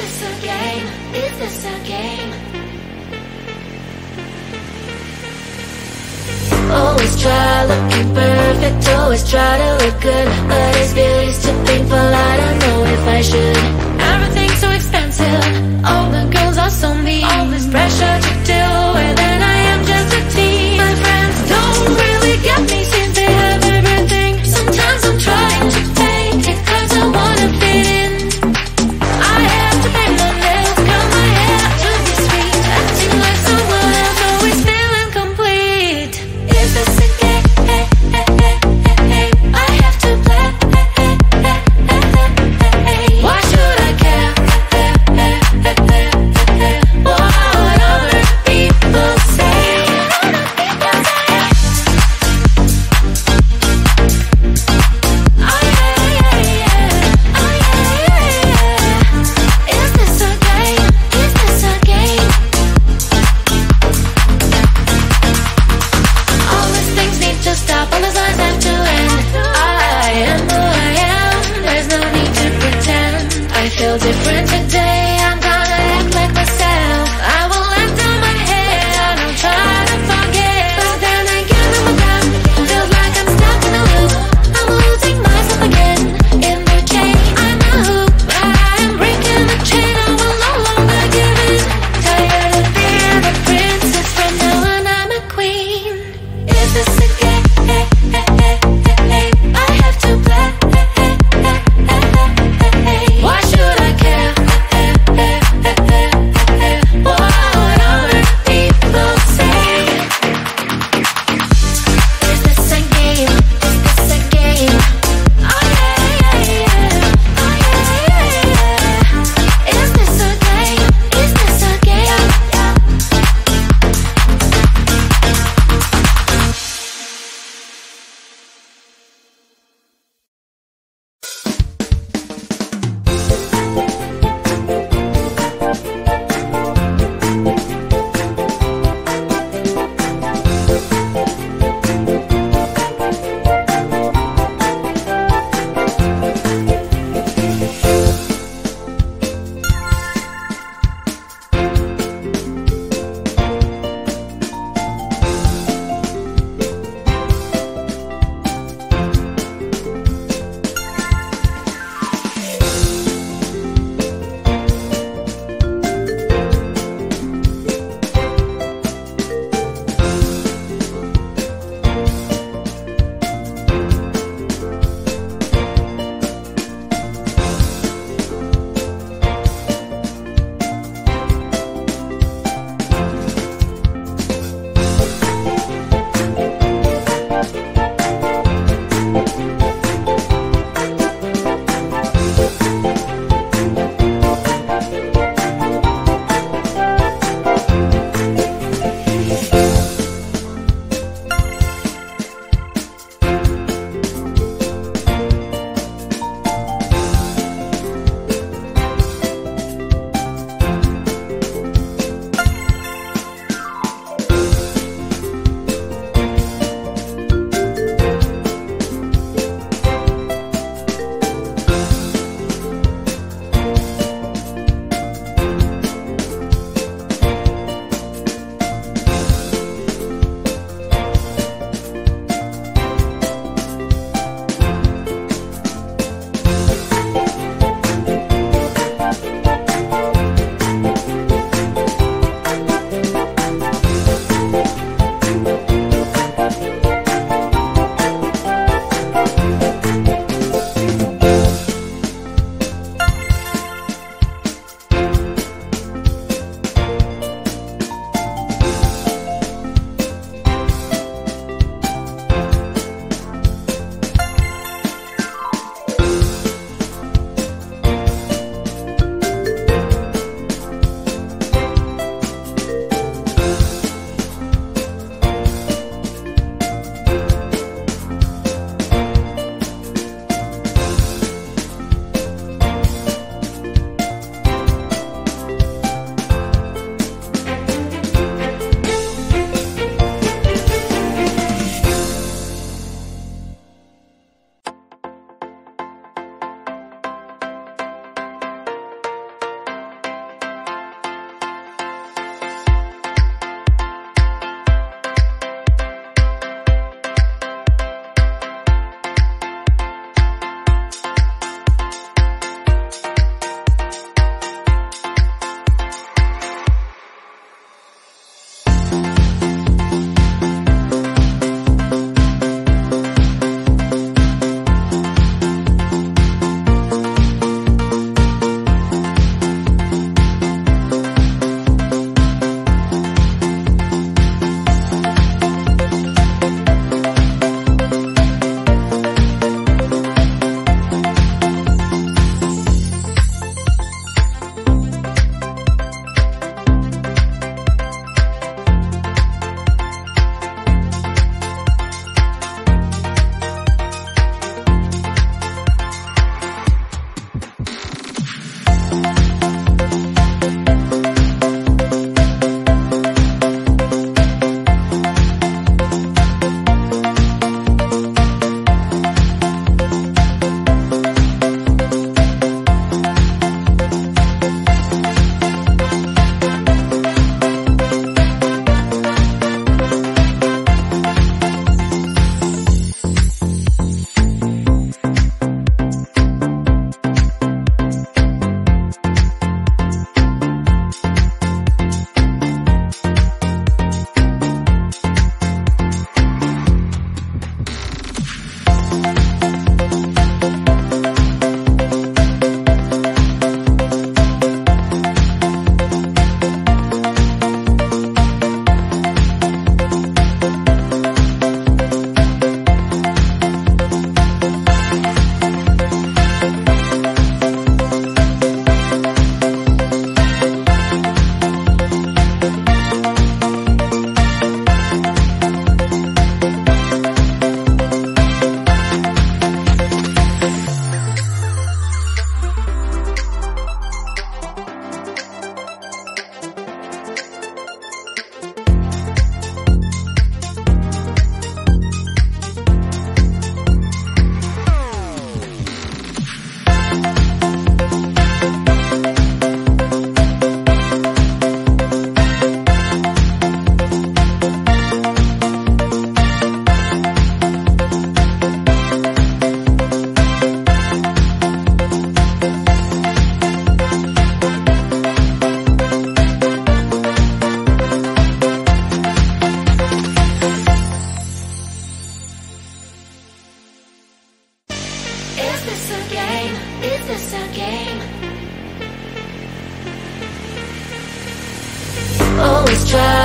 this a game? Is this a game? Always try looking perfect, always try to look good, but is beauty's too painful? I don't know if I should. Everything's so expensive, all the girls are so mean, all this pressure to deal with, and I am just a teen. My friends don't really get me since they have everything. Sometimes I'm trying to fake it cause I wanna fit in. I have to paint my nails, curl my hair to be sweet, acting like someone else, always feeling complete. Is this a game? I have to play. Why should I care? What other people say? Is this a game? Is this a game? All these things need to stop, all the signs have to end. I am who I am, there's no need to pretend. I feel different today, I'm gonna act like myself. I will let down my hair, and I'll try to forget. But then again, I'm a dumb, feels like I'm stuck in a loop. I'm losing myself again, in the chain. I'm a hoop, I'm breaking the chain, I will no longer give in. Tired of being a princess, from now on I'm a queen. Is this a game? I have to play. Why should I care?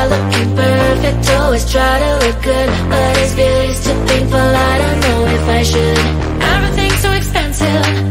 about looking perfect, always try to look good, but his beauty's too painful, I don't know if I should. Everything's so expensive,